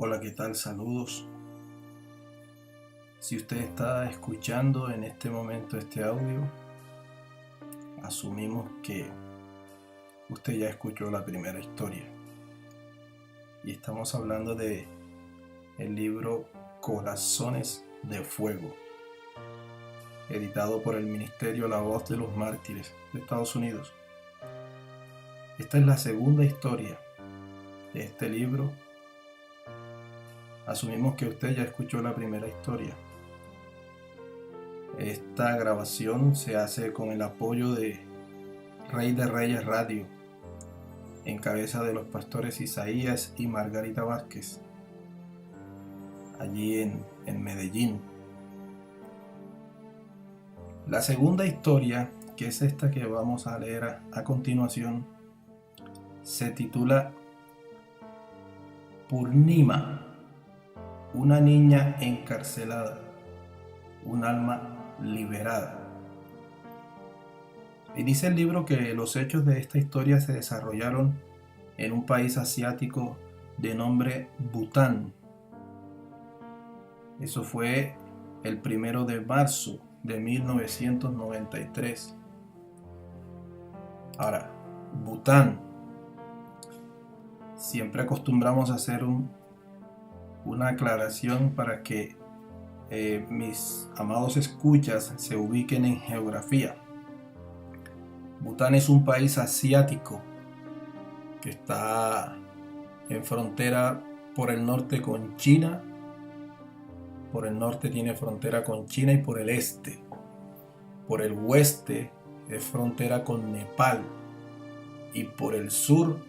Hola, ¿qué tal? Saludos. Si usted está escuchando en este momento este audio, asumimos que usted ya escuchó la primera historia. Y estamos hablando de el libro Corazones de Fuego, editado por el Ministerio La Voz de los Mártires de Estados Unidos. Esta es la segunda historia de este libro. Asumimos que usted ya escuchó la primera historia. Esta grabación se hace con el apoyo de Rey de Reyes Radio, en cabeza de los pastores Isaías y Margarita Vázquez, allí en Medellín. La segunda historia, que es esta que vamos a leer a continuación, se titula Purnima, una niña encarcelada, un alma liberada. Y dice el libro que los hechos de esta historia se desarrollaron en un país asiático de nombre Bután. Eso fue el 1 de marzo de 1993. Ahora, Bután. Siempre acostumbramos a hacer una aclaración para que mis amados escuchas se ubiquen en geografía. Bután es un país asiático que está en frontera por el norte con China. Por el norte tiene frontera con China y por el este. Por el oeste es frontera con Nepal y por el sur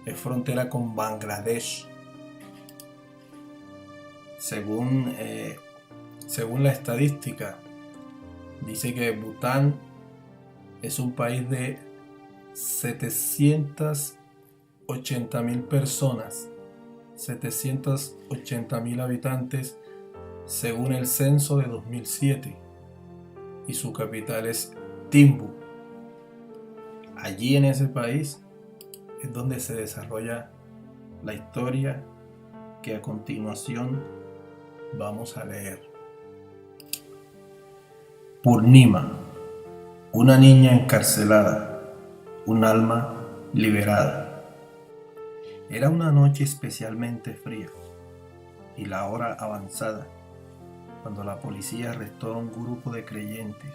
es frontera con Bangladesh. Según la estadística, dice que Bután es un país de 780.000 personas, 780.000 habitantes, según el censo de 2007, y su capital es Thimphu. Allí en ese país es donde se desarrolla la historia que a continuación vamos a leer. Purnima, una niña encarcelada, un alma liberada. Era una noche especialmente fría y la hora avanzada, cuando la policía arrestó a un grupo de creyentes.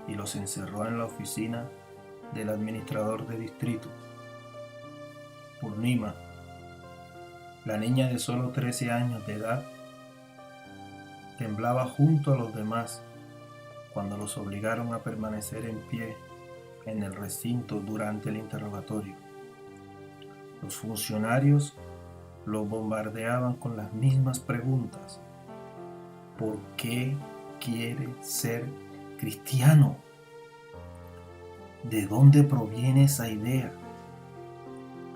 Y los encerró en la oficina del administrador de distrito. Purnima, la niña de solo 13 años de edad, temblaba junto a los demás cuando los obligaron a permanecer en pie en el recinto durante el interrogatorio. Los funcionarios los bombardeaban con las mismas preguntas. ¿Por qué quiere ser cristiano? ¿De dónde proviene esa idea?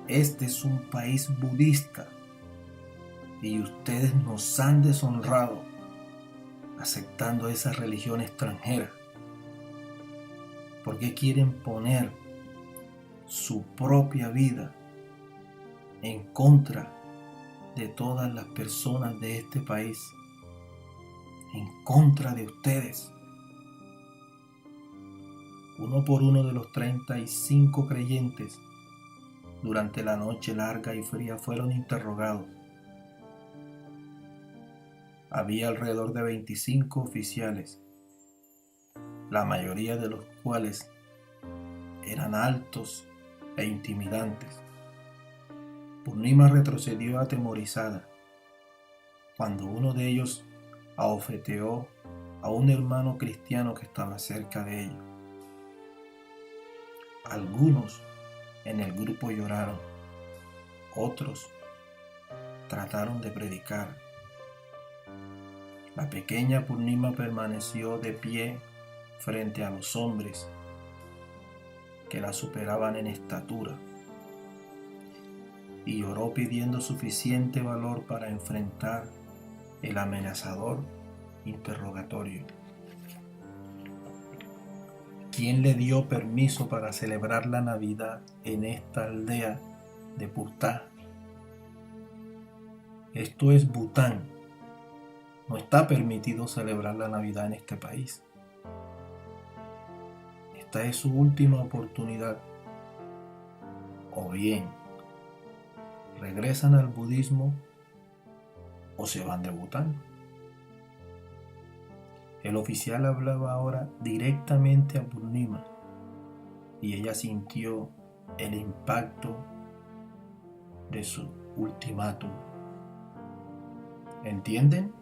Este es un país budista y ustedes nos han deshonrado aceptando esa religión extranjera. ¿Por qué quieren poner su propia vida en contra de todas las personas de este país? En contra de ustedes. Uno por uno de los 35 creyentes durante la noche larga y fría fueron interrogados. Había alrededor de 25 oficiales, la mayoría de los cuales eran altos e intimidantes. Purnima retrocedió atemorizada cuando uno de ellos abofeteó a un hermano cristiano que estaba cerca de ella. Algunos en el grupo lloraron, otros trataron de predicar. La pequeña Purnima permaneció de pie frente a los hombres que la superaban en estatura y lloró pidiendo suficiente valor para enfrentar el amenazador interrogatorio. ¿Quién le dio permiso para celebrar la Navidad en esta aldea de Purtá? Esto es Bután. No está permitido celebrar la Navidad en este país. Esta es su última oportunidad. O bien regresan al budismo o se van de Bután. El oficial hablaba ahora directamente a Purnima y ella sintió el impacto de su ultimátum. ¿Entienden?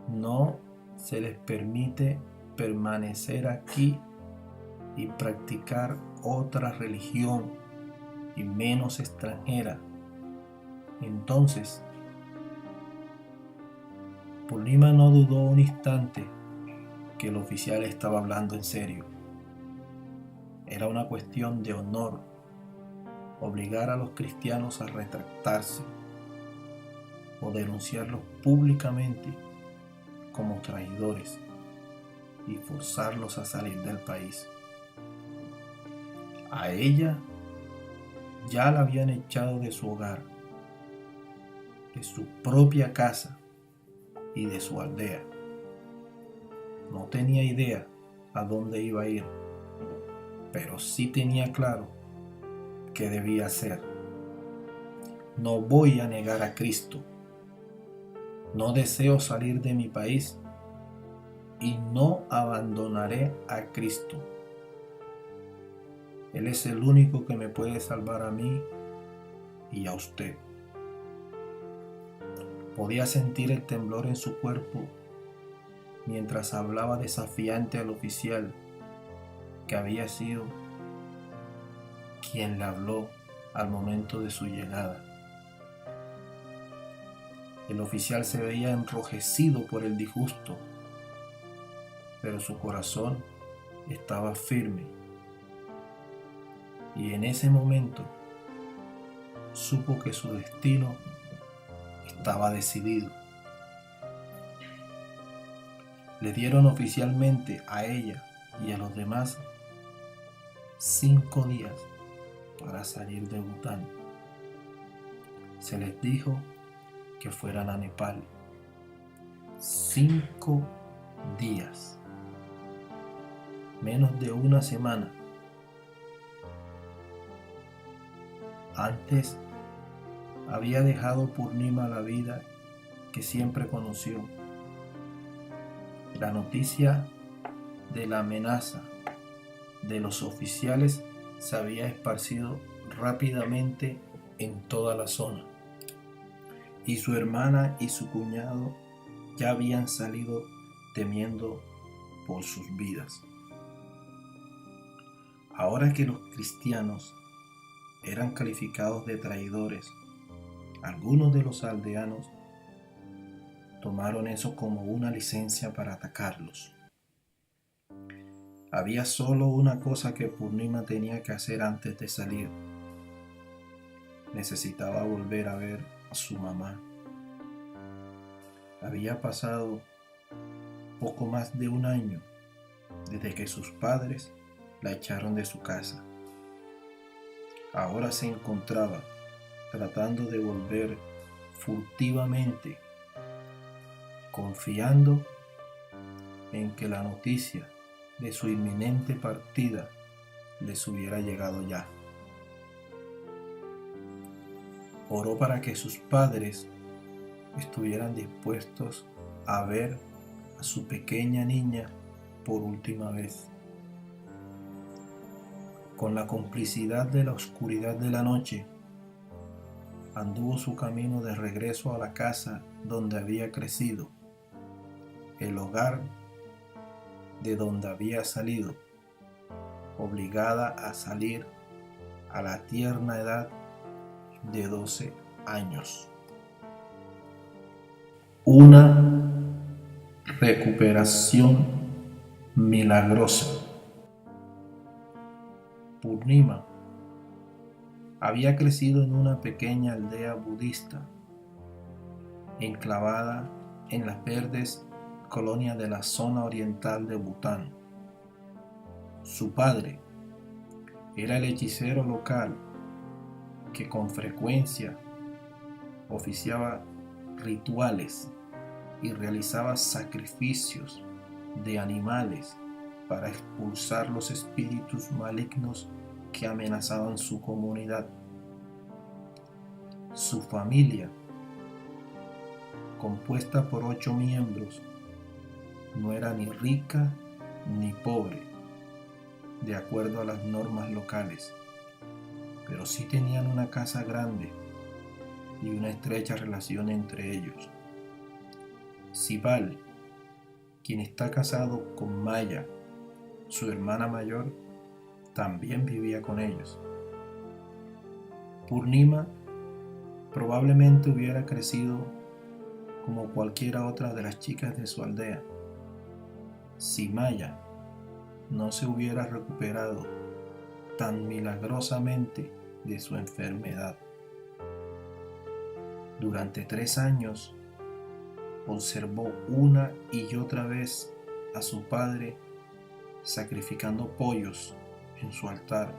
No se les permite permanecer aquí y practicar otra religión y menos extranjera. Entonces, Purnima no dudó un instante que el oficial estaba hablando en serio. Era una cuestión de honor obligar a los cristianos a retractarse o denunciarlos públicamente como traidores y forzarlos a salir del país. A ella ya la habían echado de su hogar, de su propia casa y de su aldea. No tenía idea a dónde iba a ir, pero sí tenía claro qué debía hacer. No voy a negar a Cristo. No deseo salir de mi país y no abandonaré a Cristo. Él es el único que me puede salvar a mí y a usted. Podía sentir el temblor en su cuerpo mientras hablaba desafiante al oficial que había sido quien le habló al momento de su llegada. El oficial se veía enrojecido por el disgusto, pero su corazón estaba firme. Y en ese momento supo que su destino estaba decidido. Le dieron oficialmente a ella y a los demás 5 días para salir de Bután. Se les dijo que fueran a Nepal. 5 días. Menos de una semana. Antes había dejado Purnima la vida que siempre conoció. La noticia de la amenaza de los oficiales se había esparcido rápidamente en toda la zona, y su hermana y su cuñado ya habían salido temiendo por sus vidas. Ahora que los cristianos eran calificados de traidores, algunos de los aldeanos tomaron eso como una licencia para atacarlos. Había solo una cosa que Purnima tenía que hacer antes de salir. Necesitaba volver a ver a su mamá. Había pasado poco más de un año desde que sus padres la echaron de su casa. Ahora se encontraba tratando de volver furtivamente, confiando en que la noticia de su inminente partida les hubiera llegado ya. Oró para que sus padres estuvieran dispuestos a ver a su pequeña niña por última vez. Con la complicidad de la oscuridad de la noche, anduvo su camino de regreso a la casa donde había crecido, el hogar de donde había salido, obligada a salir a la tierna edad de 12 años. Una recuperación milagrosa. Purnima había crecido en una pequeña aldea budista enclavada en las verdes colonias de la zona oriental de Bután. Su padre era el hechicero local que con frecuencia oficiaba rituales y realizaba sacrificios de animales para expulsar los espíritus malignos que amenazaban su comunidad. Su familia, compuesta por 8 miembros, no era ni rica ni pobre, de acuerdo a las normas locales, pero sí tenían una casa grande y una estrecha relación entre ellos. Sibal, quien está casado con Maya, su hermana mayor, también vivía con ellos. Purnima probablemente hubiera crecido como cualquiera otra de las chicas de su aldea, si Maya no se hubiera recuperado tan milagrosamente de su enfermedad. Durante 3 años observó una y otra vez a su padre sacrificando pollos en su altar,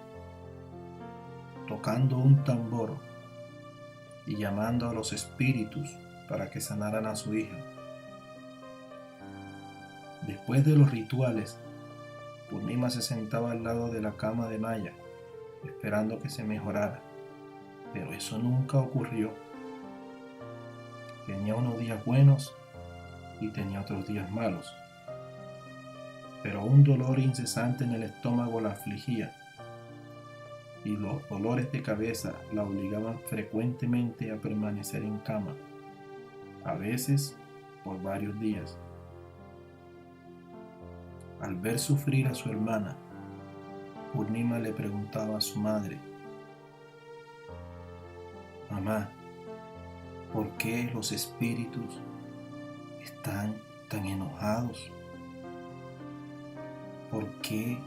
tocando un tambor y llamando a los espíritus para que sanaran a su hija. Después de los rituales, Purnima se sentaba al lado de la cama de Maya, esperando que se mejorara, pero eso nunca ocurrió. Tenía unos días buenos y tenía otros días malos, pero un dolor incesante en el estómago la afligía y los dolores de cabeza la obligaban frecuentemente a permanecer en cama, a veces por varios días. Al ver sufrir a su hermana, Purnima le preguntaba a su madre: «Mamá, ¿por qué los espíritus están tan enojados? ¿Por qué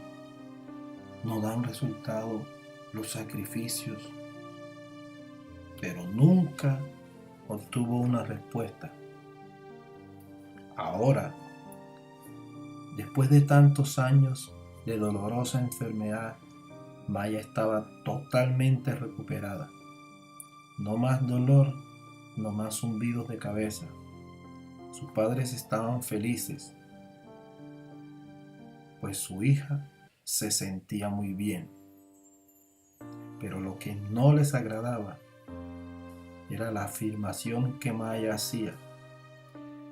no dan resultado los sacrificios?». Pero nunca obtuvo una respuesta. Ahora, después de tantos años de dolorosa enfermedad, Maya estaba totalmente recuperada. No más dolor, no más zumbidos de cabeza. Sus padres estaban felices, pues su hija se sentía muy bien. Pero lo que no les agradaba era la afirmación que Maya hacía.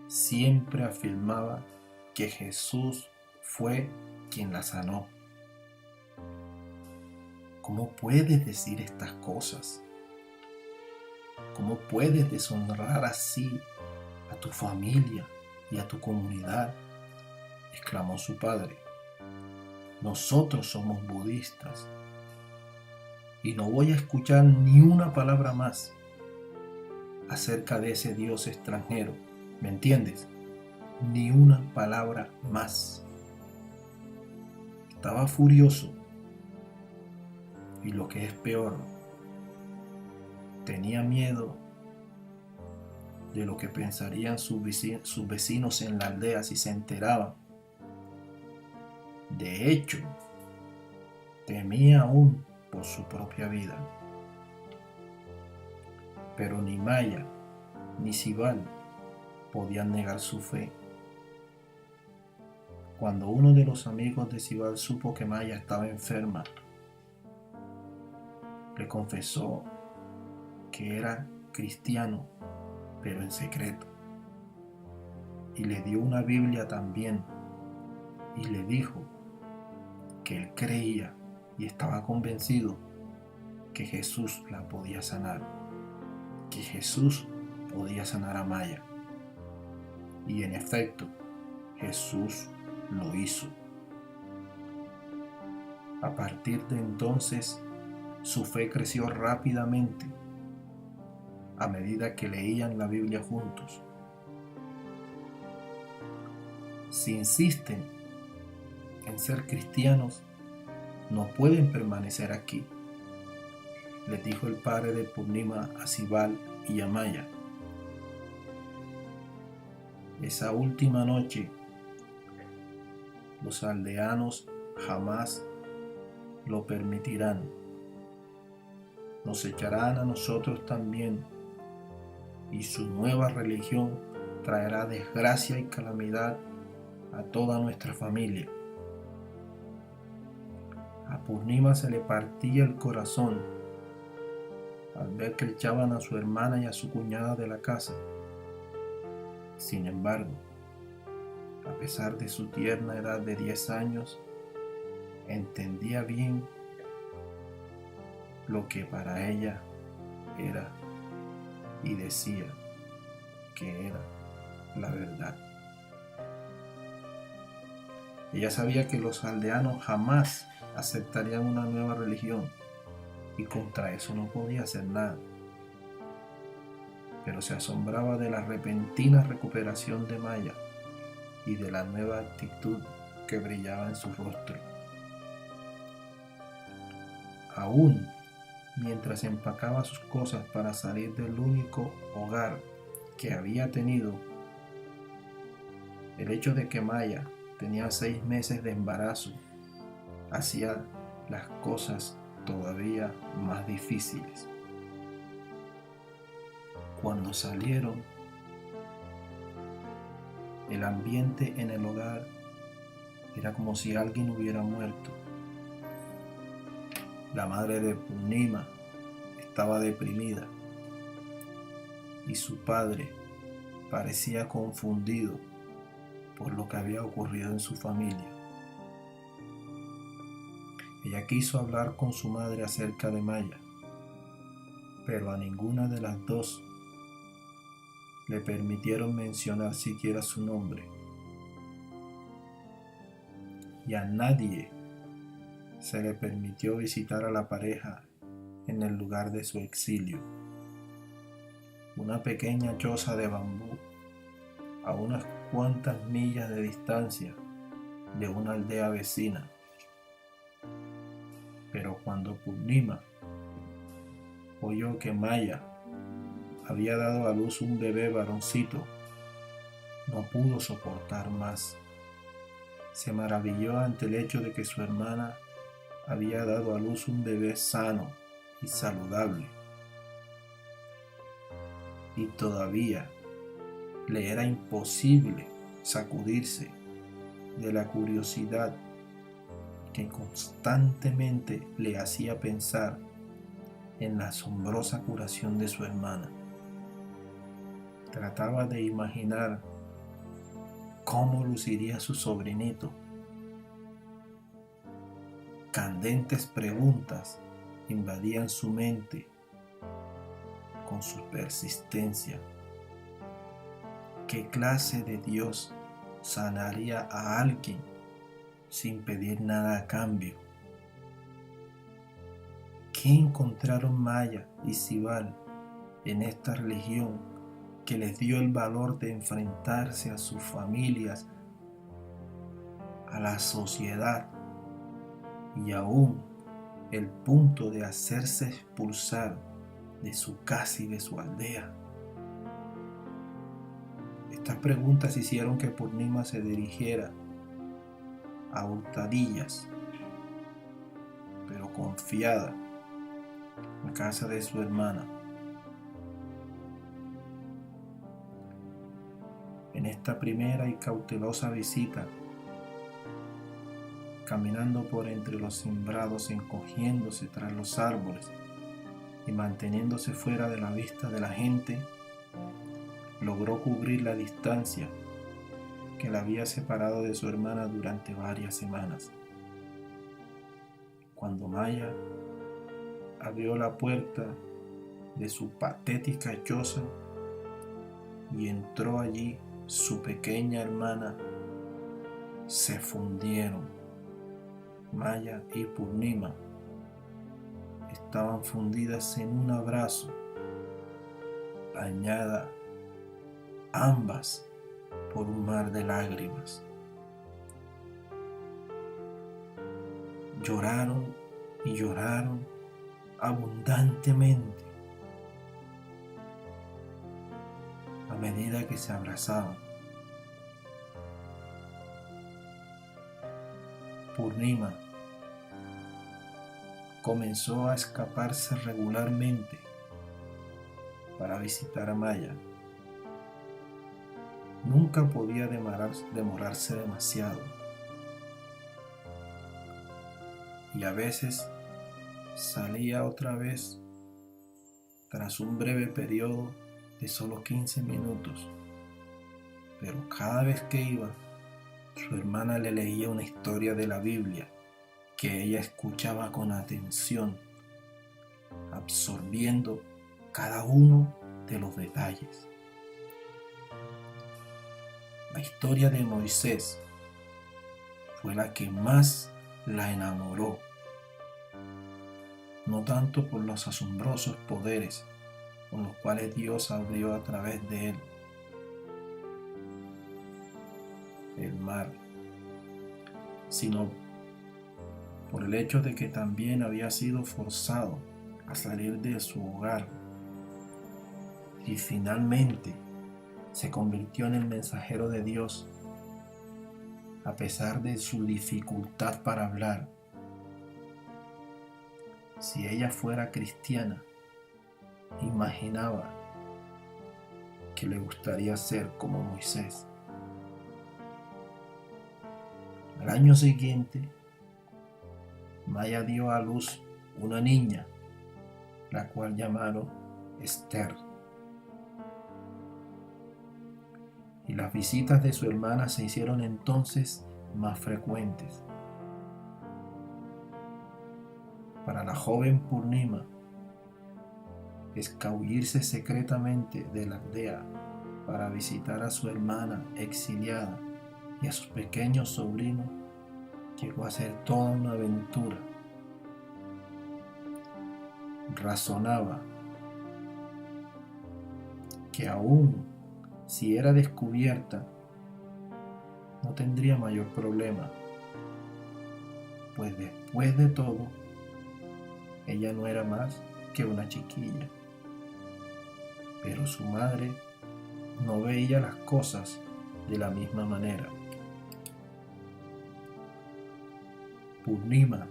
Siempre afirmaba que Jesús fue quien la sanó. ¿Cómo puedes decir estas cosas? ¿Cómo puedes deshonrar así a tu familia y a tu comunidad?, exclamó su padre. Nosotros somos budistas y no voy a escuchar ni una palabra más acerca de ese Dios extranjero. ¿Me entiendes? Ni una palabra más. Estaba furioso y, lo que es peor, tenía miedo de lo que pensarían sus vecinos en la aldea si se enteraban. De hecho, temía aún por su propia vida. Pero ni Maya ni Sibal podían negar su fe. Cuando uno de los amigos de Sibal supo que Maya estaba enferma, le confesó que era cristiano, pero en secreto, y le dio una Biblia también, y le dijo que él creía y estaba convencido que Jesús la podía sanar, que Jesús podía sanar a Maya. Y en efecto, Jesús lo hizo. A partir de entonces, su fe creció rápidamente a medida que leían la Biblia juntos. Si insisten en ser cristianos, no pueden permanecer aquí, les dijo el padre de Purnima a Sibal y a Maya. Esa última noche, los aldeanos jamás lo permitirán. Nos echarán a nosotros también, y su nueva religión traerá desgracia y calamidad a toda nuestra familia. A Purnima se le partía el corazón al ver que echaban a su hermana y a su cuñada de la casa. Sin embargo, a pesar de su tierna edad de 10 años, entendía bien lo que para ella era y decía que era la verdad. Ella sabía que los aldeanos jamás aceptarían una nueva religión y contra eso no podía hacer nada. Pero se asombraba de la repentina recuperación de Maya y de la nueva actitud que brillaba en su rostro. Aún mientras empacaba sus cosas para salir del único hogar que había tenido, el hecho de que Maya tenía 6 meses de embarazo hacía las cosas todavía más difíciles. Cuando salieron, el ambiente en el hogar era como si alguien hubiera muerto. La madre de Purnima estaba deprimida y su padre parecía confundido por lo que había ocurrido en su familia. Ella quiso hablar con su madre acerca de Maya, pero a ninguna de las dos le permitieron mencionar siquiera su nombre. Y a nadie se le permitió visitar a la pareja en el lugar de su exilio, una pequeña choza de bambú a unas cuantas millas de distancia de una aldea vecina. Pero cuando Purnima oyó que Maya había dado a luz un bebé varoncito, no pudo soportar más. Se maravilló ante el hecho de que su hermana había dado a luz un bebé sano y saludable. Y todavía le era imposible sacudirse de la curiosidad que constantemente le hacía pensar en la asombrosa curación de su hermana. Trataba de imaginar cómo luciría su sobrinito. Candentes preguntas invadían su mente con su persistencia. ¿Qué clase de Dios sanaría a alguien sin pedir nada a cambio? ¿Qué encontraron Maya y Cibal en esta religión que les dio el valor de enfrentarse a sus familias, a la sociedad y aún el punto de hacerse expulsar de su casa y de su aldea? Estas preguntas hicieron que Purnima se dirigiera a hurtadillas, pero confiada, a casa de su hermana. En esta primera y cautelosa visita, caminando por entre los sembrados, encogiéndose tras los árboles y manteniéndose fuera de la vista de la gente, logró cubrir la distancia que la había separado de su hermana durante varias semanas. Cuando Maya abrió la puerta de su patética choza y entró allí su pequeña hermana, se fundieron. Maya y Purnima estaban fundidas en un abrazo, bañadas ambas por un mar de lágrimas. Lloraron y lloraron abundantemente a medida que se abrazaban. Purnima comenzó a escaparse regularmente para visitar a Maya. Nunca podía demorarse demasiado, y a veces salía otra vez tras un breve periodo de solo 15 minutos. Pero cada vez que iba, su hermana le leía una historia de la Biblia que ella escuchaba con atención, absorbiendo cada uno de los detalles. La historia de Moisés fue la que más la enamoró, no tanto por los asombrosos poderes con los cuales Dios abrió a través de él el mar, sino por el hecho de que también había sido forzado a salir de su hogar y finalmente se convirtió en el mensajero de Dios a pesar de su dificultad para hablar. Si ella fuera cristiana, imaginaba que le gustaría ser como Moisés. Al año siguiente, Maya dio a luz una niña, la cual llamaron Esther. Y las visitas de su hermana se hicieron entonces más frecuentes. Para la joven Purnima, escabullirse secretamente de la aldea para visitar a su hermana exiliada y a sus pequeños sobrinos llegó a ser toda una aventura. Razonaba que aún si era descubierta, no tendría mayor problema, pues después de todo, ella no era más que una chiquilla. Pero su madre no veía las cosas de la misma manera. Purnima,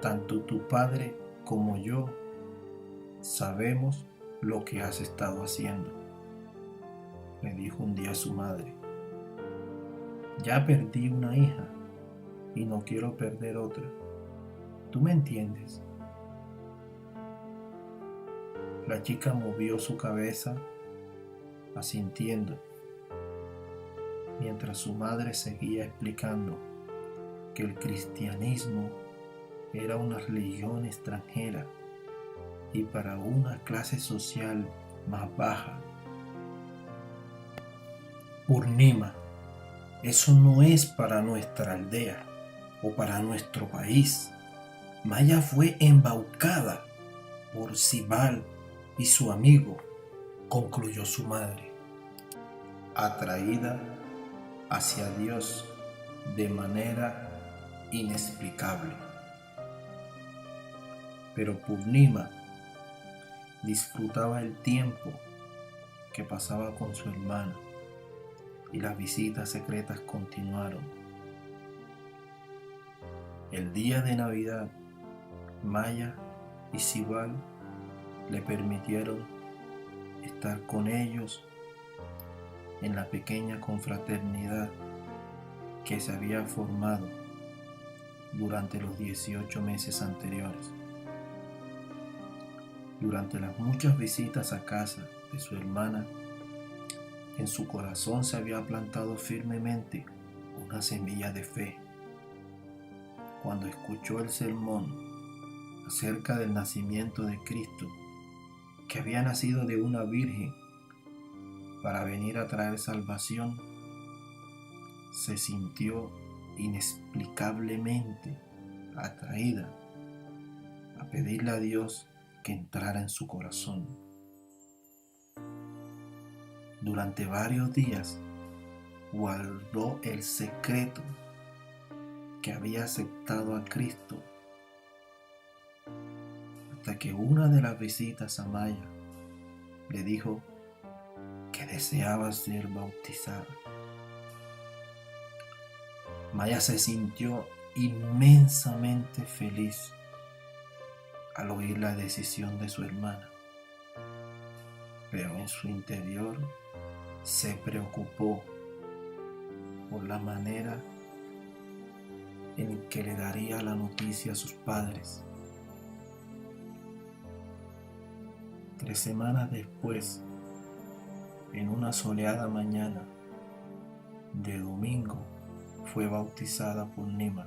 tanto tu padre como yo sabemos lo que has estado haciendo, le dijo un día a su madre. Ya perdí una hija y no quiero perder otra. ¿Tú me entiendes? La chica movió su cabeza, asintiendo, mientras su madre seguía explicando que el cristianismo era una religión extranjera y para una clase social más baja. Purnima, eso no es para nuestra aldea o para nuestro país. Maya fue embaucada por Sibal y su amigo, concluyó su madre, atraída hacia Dios de manera inexplicable. Pero Purnima disfrutaba el tiempo que pasaba con su hermana y las visitas secretas continuaron. El día de Navidad, Maya y Sibal le permitieron estar con ellos en la pequeña confraternidad que se había formado durante los 18 meses anteriores. Durante las muchas visitas a casa de su hermana, en su corazón se había plantado firmemente una semilla de fe. Cuando escuchó el sermón acerca del nacimiento de Cristo, que había nacido de una virgen para venir a traer salvación, se sintió inexplicablemente atraída a pedirle a Dios que entrara en su corazón. Durante varios días guardó el secreto que había aceptado a Cristo, hasta que una de las visitas a Maya le dijo que deseaba ser bautizada. Maya se sintió inmensamente feliz al oír la decisión de su hermana, pero en su interior se preocupó por la manera en que le daría la noticia a sus padres. 3 semanas después, en una soleada mañana de domingo, fue bautizada Purnima,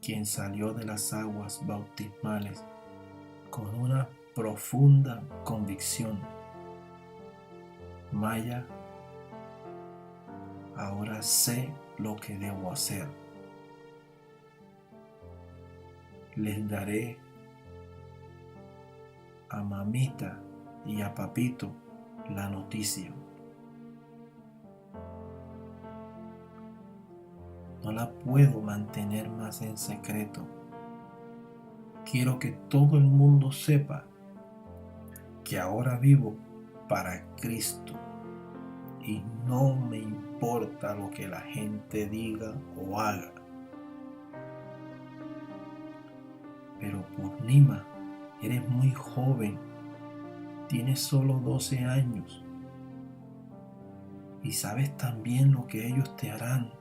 quien salió de las aguas bautismales con una profunda convicción: Maya, ahora sé lo que debo hacer. Les daré a mamita y a papito la noticia. No la puedo mantener más en secreto. Quiero que todo el mundo sepa que ahora vivo para Cristo y no me importa lo que la gente diga o haga. Pero Purnima, eres muy joven, tienes solo 12 años y sabes también lo que ellos te harán.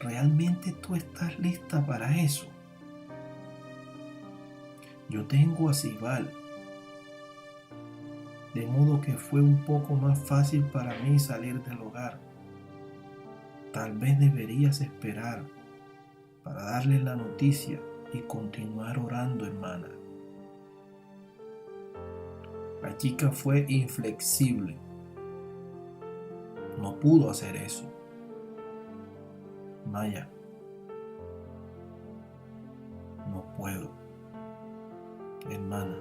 ¿Realmente tú estás lista para eso? Yo tengo a Sibal, de modo que fue un poco más fácil para mí salir del hogar. Tal vez deberías esperar para darle la noticia y continuar orando, hermana. La chica fue inflexible. No pudo hacer eso. Maya, no puedo. Hermana,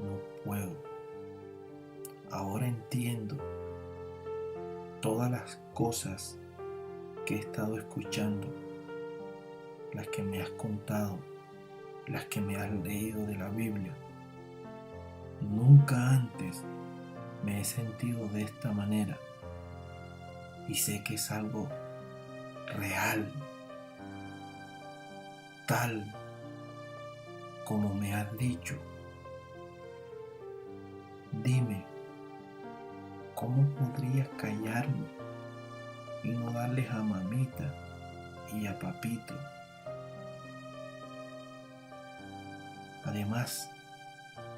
no puedo. Ahora entiendo todas las cosas que he estado escuchando, las que me has contado, las que me has leído de la Biblia. Nunca antes me he sentido de esta manera y sé que es algo real, tal como me has dicho. Dime, ¿cómo podría callarme y no darles a mamita y a papito? Además,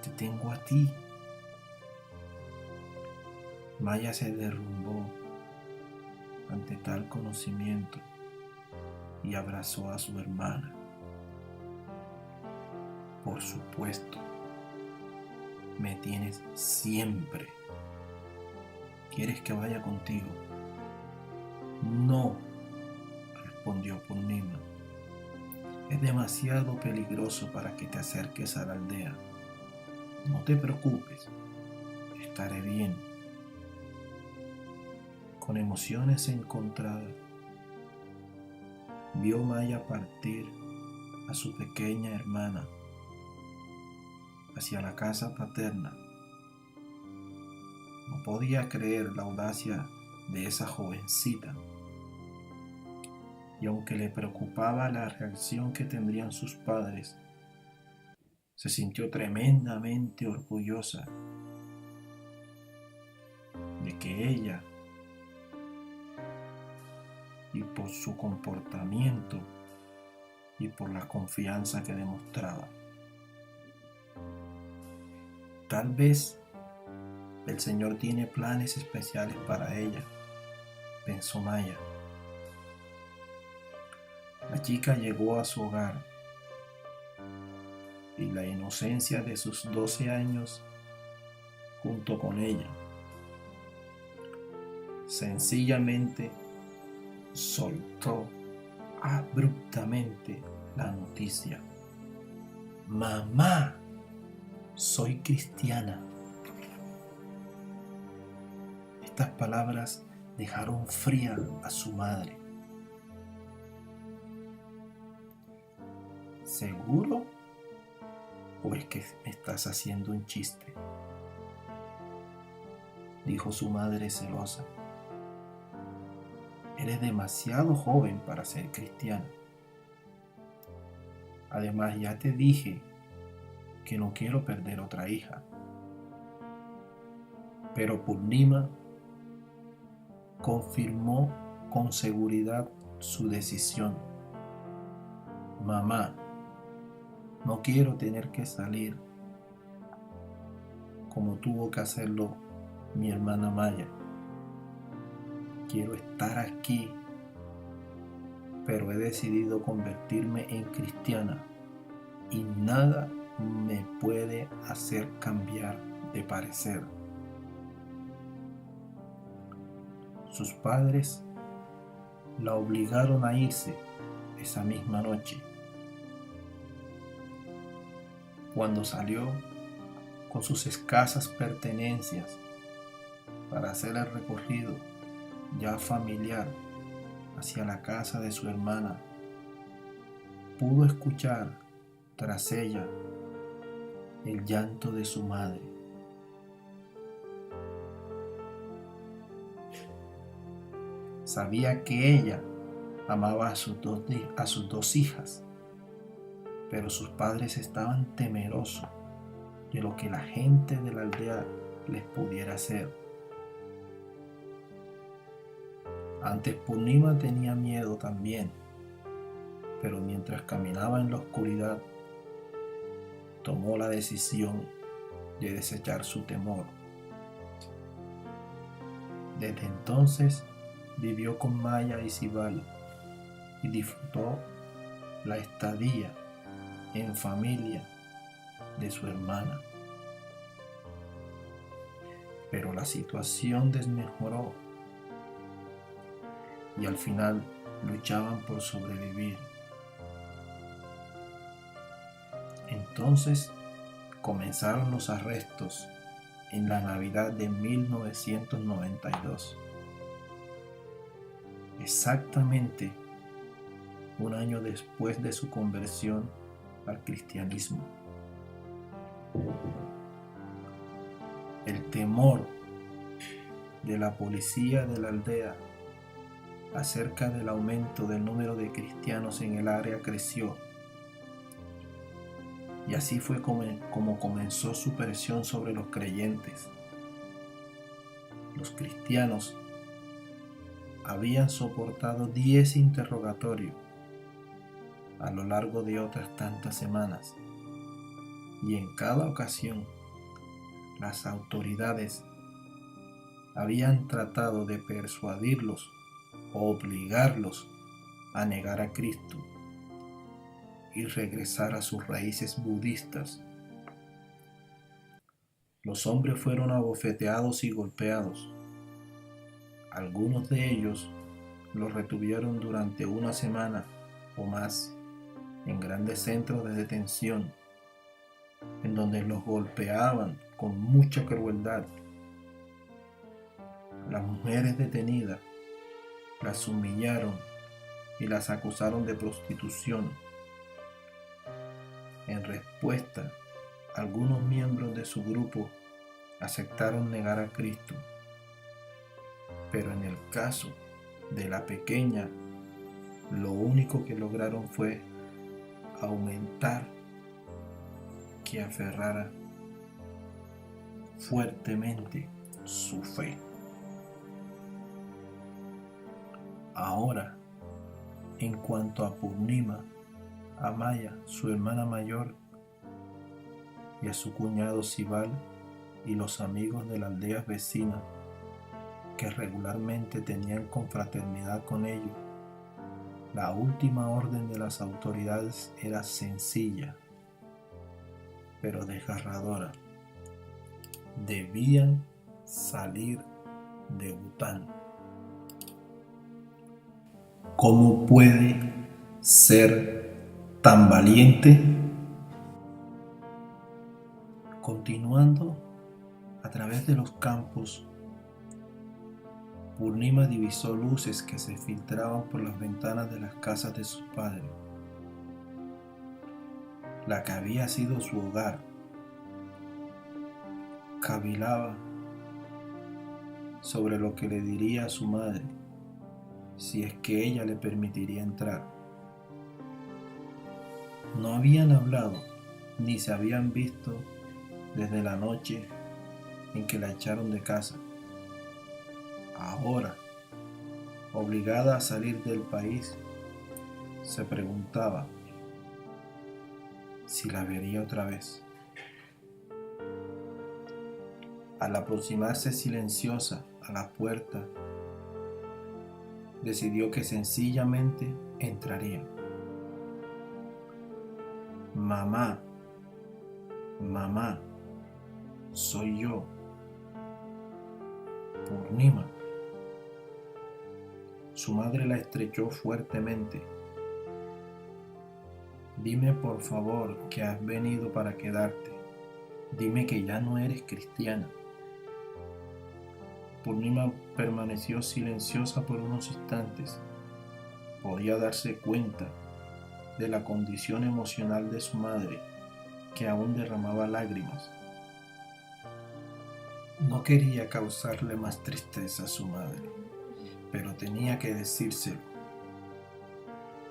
te tengo a ti. Maya se derrumbó ante tal conocimiento y abrazó a su hermana. Por supuesto, me tienes siempre. ¿Quieres que vaya contigo? No, respondió Purnima. Es demasiado peligroso para que te acerques a la aldea. No te preocupes, estaré bien. Con emociones encontradas, vio Maya partir a su pequeña hermana hacia la casa paterna. No podía creer la audacia de esa jovencita, y aunque le preocupaba la reacción que tendrían sus padres, se sintió tremendamente orgullosa de que ella, y por su comportamiento y por la confianza que demostraba. Tal vez el Señor tiene planes especiales para ella, pensó Maya. La chica llegó a su hogar y la inocencia de sus 12 años junto con ella. Sencillamente soltó abruptamente la noticia: mamá, soy cristiana. Estas palabras dejaron fría a su madre. ¿Seguro? ¿O es que me estás haciendo un chiste?, dijo su madre celosa. Eres demasiado joven para ser cristiana. Además, ya te dije que no quiero perder otra hija. Pero Purnima confirmó con seguridad su decisión. Mamá, no quiero tener que salir como tuvo que hacerlo mi hermana Maya. Quiero estar aquí, pero he decidido convertirme en cristiana y nada me puede hacer cambiar de parecer. Sus padres la obligaron a irse esa misma noche. Cuando salió con sus escasas pertenencias para hacer el recorrido ya familiar hacia la casa de su hermana, pudo escuchar tras ella el llanto de su madre. Sabía que ella amaba a sus dos hijas, pero sus padres estaban temerosos de lo que la gente de la aldea les pudiera hacer. Antes Purnima tenía miedo también, pero mientras caminaba en la oscuridad, tomó la decisión de desechar su temor. Desde entonces vivió con Maya y Sibal y disfrutó la estadía en familia de su hermana. Pero la situación desmejoró y al final luchaban por sobrevivir. Entonces comenzaron los arrestos en la Navidad de 1992. Exactamente un año después de su conversión al cristianismo. El temor de la policía de la aldea acerca del aumento del número de cristianos en el área creció. Y así fue como comenzó su presión sobre los creyentes. Los cristianos habían soportado 10 interrogatorios a lo largo de otras tantas semanas, y en cada ocasión las autoridades habían tratado de persuadirlos o obligarlos a negar a Cristo y regresar a sus raíces budistas. Los hombres fueron abofeteados y golpeados. Algunos de ellos los retuvieron durante una semana o más en grandes centros de detención, en donde los golpeaban con mucha crueldad. Las mujeres detenidas las humillaron y las acusaron de prostitución. En respuesta, algunos miembros de su grupo aceptaron negar a Cristo, pero en el caso de la pequeña, lo único que lograron fue aumentar que aferrara fuertemente su fe. Ahora, en cuanto a Purnima, a Maya, su hermana mayor, y a su cuñado Sibal y los amigos de la aldea vecina que regularmente tenían confraternidad con ellos, la última orden de las autoridades era sencilla, pero desgarradora. Debían salir de Bután. ¿Cómo puede ser tan valiente? Continuando a través de los campos, Purnima divisó luces que se filtraban por las ventanas de las casas de sus padres. La que había sido su hogar cavilaba sobre lo que le diría a su madre si es que ella le permitiría entrar. No habían hablado ni se habían visto desde la noche en que la echaron de casa. Ahora, obligada a salir del país, se preguntaba si la vería otra vez. Al aproximarse silenciosa a la puerta, decidió que sencillamente entraría. Mamá, mamá, soy yo, Purnima. Su madre la estrechó fuertemente. Dime por favor que has venido para quedarte. Dime que ya no eres cristiana. Purnima permaneció silenciosa por unos instantes. Podía darse cuenta de la condición emocional de su madre, que aún derramaba lágrimas. No quería causarle más tristeza a su madre, pero tenía que decírselo.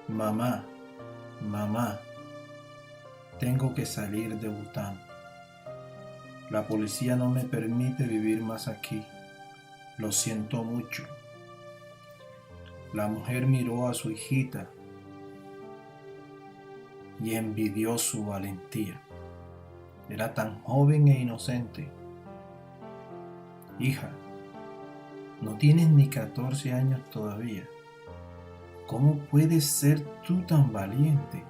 Mamá, mamá, tengo que salir de Bután. La policía no me permite vivir más aquí. Lo siento mucho. La mujer miró a su hijita y envidió su valentía. Era tan joven e inocente. Hija, no tienes ni 14 años todavía. ¿Cómo puedes ser tú tan valiente?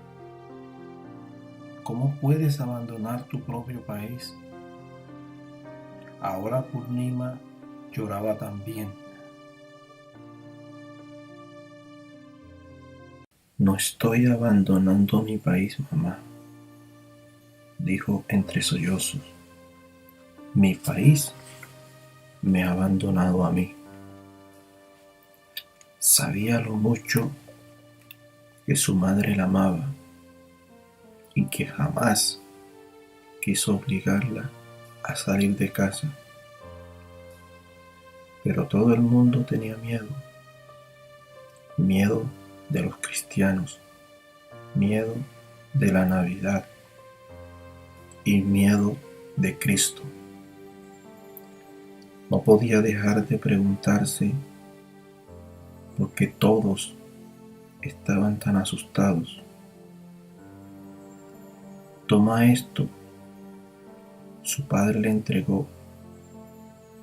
¿Cómo puedes abandonar tu propio país? Ahora Purnima lloraba también. No estoy abandonando mi país, mamá, dijo entre sollozos. Mi país me ha abandonado a mí. Sabía lo mucho que su madre la amaba y que jamás quiso obligarla a salir de casa. Pero todo el mundo tenía miedo. Miedo de los cristianos, miedo de la Navidad y miedo de Cristo. No podía dejar de preguntarse por qué todos estaban tan asustados. Toma esto. Su padre le entregó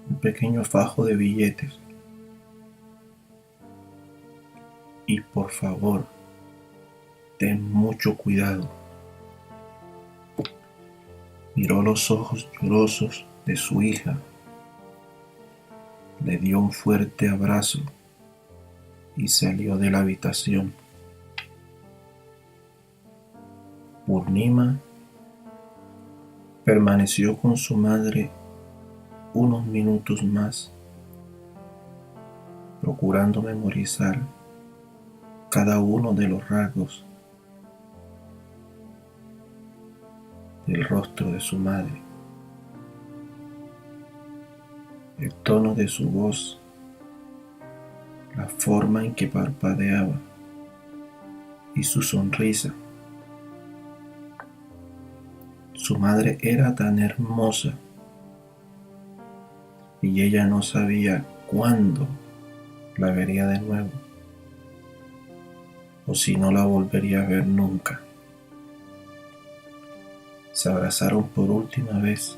un pequeño fajo de billetes. Y por favor, ten mucho cuidado. Miró los ojos llorosos de su hija, le dio un fuerte abrazo y salió de la habitación. Purnima permaneció con su madre unos minutos más, procurando memorizar cada uno de los rasgos del rostro de su madre, el tono de su voz, la forma en que parpadeaba y su sonrisa. Su madre era tan hermosa y ella no sabía cuándo la vería de nuevo o si no la volvería a ver nunca. Se abrazaron por última vez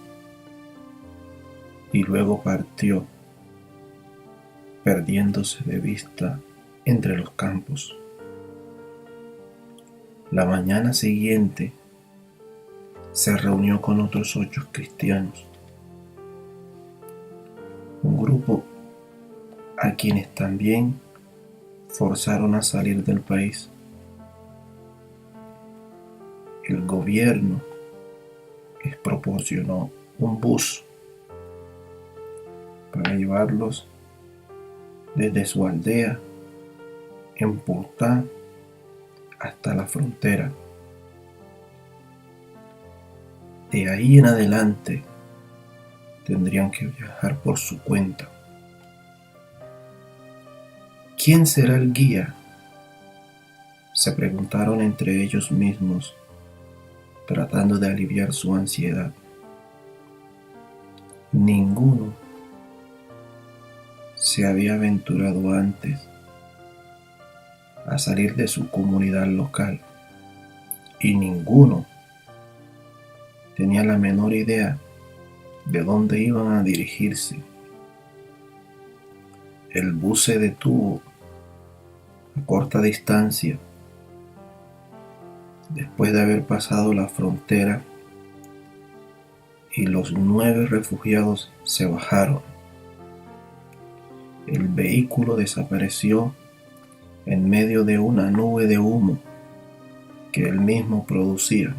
y luego partió, perdiéndose de vista entre los campos. La mañana siguiente se reunió con otros 8 cristianos, un grupo a quienes también forzaron a salir del país. El gobierno les proporcionó un bus para llevarlos desde su aldea en Purtá hasta la frontera. De ahí en adelante tendrían que viajar por su cuenta. ¿Quién será el guía?, se preguntaron entre ellos mismos, tratando de aliviar su ansiedad. Ninguno se había aventurado antes a salir de su comunidad local y ninguno tenía la menor idea de dónde iban a dirigirse. El bus se detuvo a corta distancia después de haber pasado la frontera y los 9 refugiados se bajaron. El vehículo desapareció en medio de una nube de humo que él mismo producía.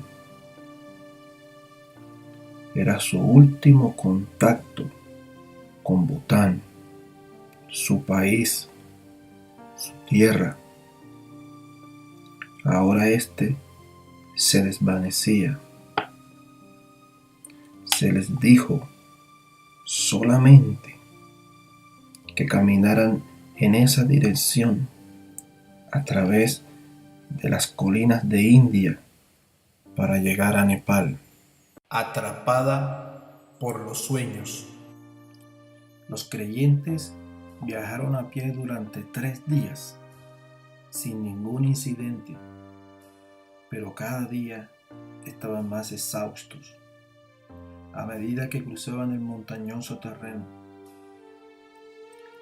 Era su último contacto con Bután, su país, su tierra. Ahora este se desvanecía. Se les dijo solamente que caminaran en esa dirección a través de las colinas de India para llegar a Nepal. Atrapada por los sueños. Los creyentes viajaron a pie durante 3 días, sin ningún incidente, pero cada día estaban más exhaustos a medida que cruzaban el montañoso terreno.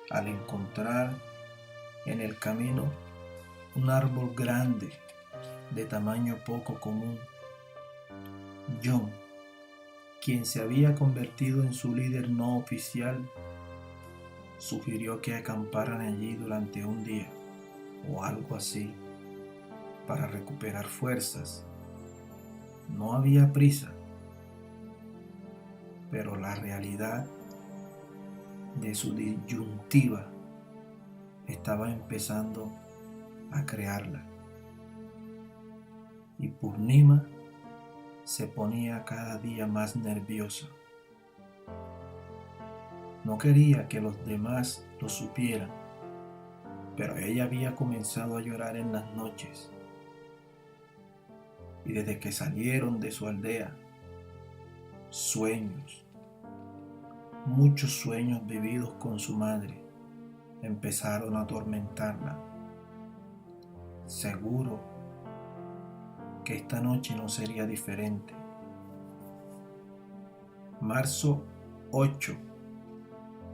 Al encontrar en el camino un árbol grande de tamaño poco común, John, quien se había convertido en su líder no oficial, sugirió que acamparan allí durante un día o algo así para recuperar fuerzas. No había prisa, pero la realidad de su disyuntiva estaba empezando a crearla. Y Purnima se ponía cada día más nerviosa. No quería que los demás lo supieran, pero ella había comenzado a llorar en las noches. Y desde que salieron de su aldea, sueños, muchos sueños vividos con su madre, empezaron a atormentarla. Seguro que esta noche no sería diferente. Marzo 8,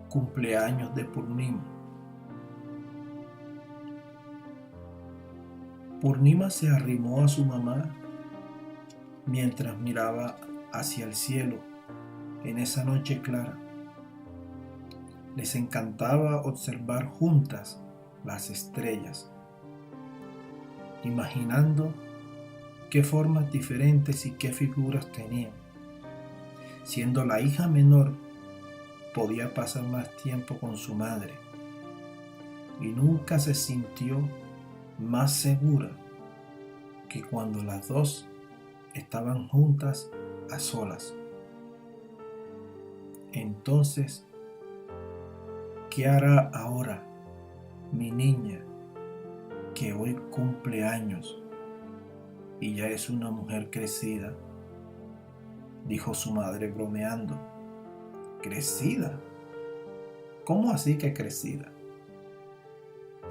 cumpleaños de Purnima. Purnima se arrimó a su mamá mientras miraba hacia el cielo en esa noche clara. Les encantaba observar juntas las estrellas, imaginando qué formas diferentes y qué figuras tenían. Siendo la hija menor, podía pasar más tiempo con su madre y nunca se sintió más segura que cuando las dos estaban juntas a solas. Entonces, ¿qué hará ahora mi niña que hoy cumple años y ya es una mujer crecida?, dijo su madre bromeando. ¿Crecida? ¿Cómo así que crecida?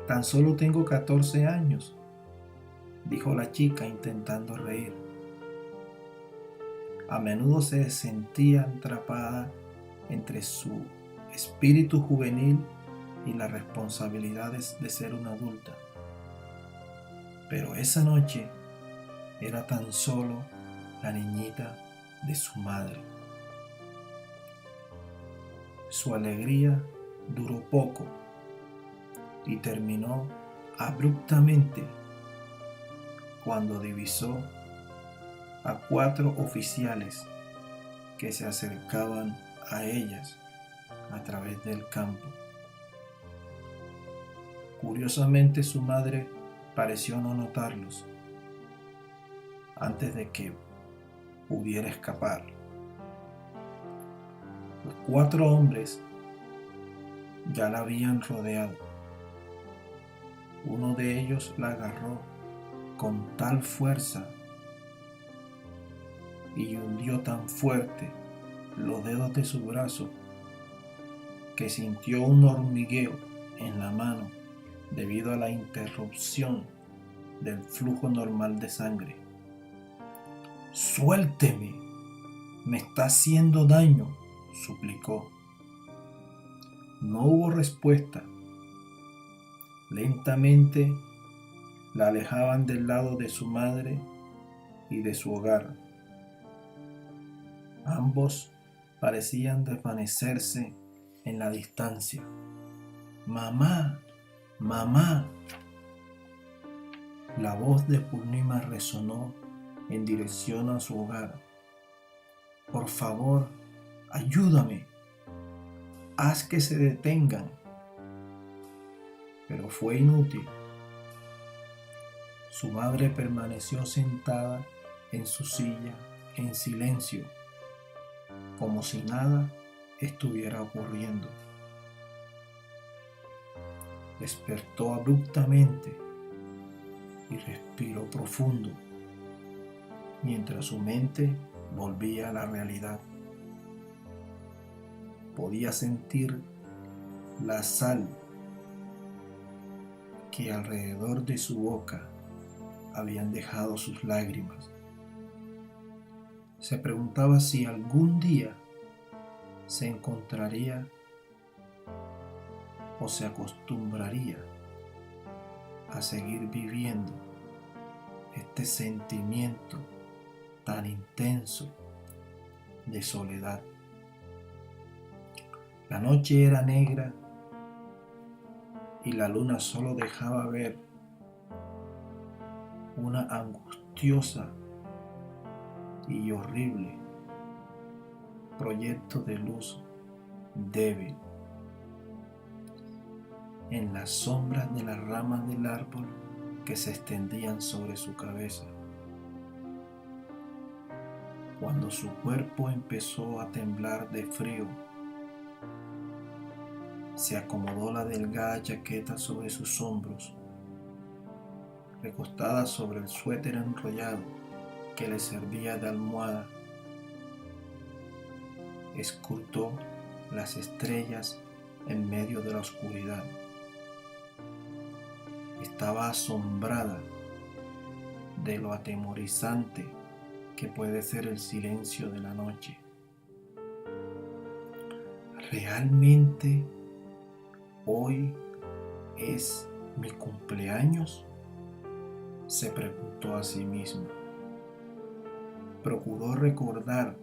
Tan solo tengo 14 años, dijo la chica intentando reír. A menudo se sentía atrapada entre su espíritu juvenil y las responsabilidades de ser una adulta. Pero esa noche era tan solo la niñita de su madre. Su alegría duró poco y terminó abruptamente cuando divisó a 4 oficiales que se acercaban a ellas a través del campo. Curiosamente, su madre pareció no notarlos antes de que pudiera escapar. Los 4 hombres ya la habían rodeado Uno de ellos la agarró con tal fuerza y hundió tan fuerte los dedos de su brazo que sintió un hormigueo en la mano debido a la interrupción del flujo normal de sangre. «¡Suélteme! ¡Me está haciendo daño!», suplicó. No hubo respuesta. Lentamente la alejaban del lado de su madre y de su hogar. Ambos parecían desvanecerse en la distancia. «¡Mamá! ¡Mamá!». La voz de Purnima resonó en dirección a su hogar. «Por favor, ayúdame. Haz que se detengan». Pero fue inútil. Su madre permaneció sentada en su silla en silencio, como si nada estuviera ocurriendo. Despertó abruptamente y respiró profundo, mientras su mente volvía a la realidad. Podía sentir la sal que alrededor de su boca habían dejado sus lágrimas. Se preguntaba si algún día se encontraría o se acostumbraría a seguir viviendo este sentimiento tan intenso de soledad. La noche era negra y la luna solo dejaba ver una angustiosa y horrible proyecto de luz débil en las sombras de las ramas del árbol que se extendían sobre su cabeza. Cuando su cuerpo empezó a temblar de frío, se acomodó la delgada chaqueta sobre sus hombros, recostada sobre el suéter enrollado que le servía de almohada. Escrutó las estrellas en medio de la oscuridad. Estaba asombrada de lo atemorizante que puede ser el silencio de la noche. ¿Realmente hoy es mi cumpleaños?, se preguntó a sí misma. Procuró recordar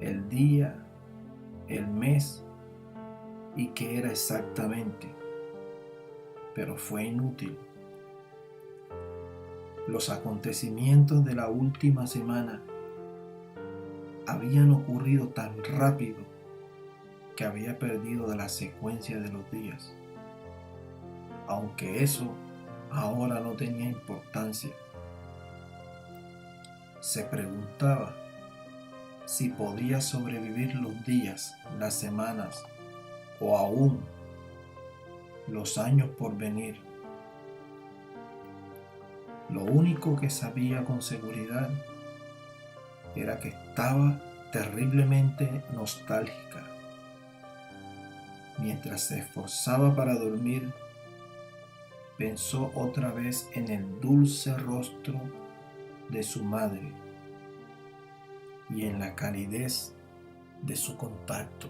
el día, el mes y qué era exactamente, pero fue inútil. Los acontecimientos de la última semana habían ocurrido tan rápido que había perdido de la secuencia de los días, aunque eso ahora no tenía importancia. Se preguntaba si podía sobrevivir los días, las semanas o aún los años por venir. Lo único que sabía con seguridad era que estaba terriblemente nostálgica. Mientras se esforzaba para dormir, pensó otra vez en el dulce rostro de su madre y en la calidez de su contacto.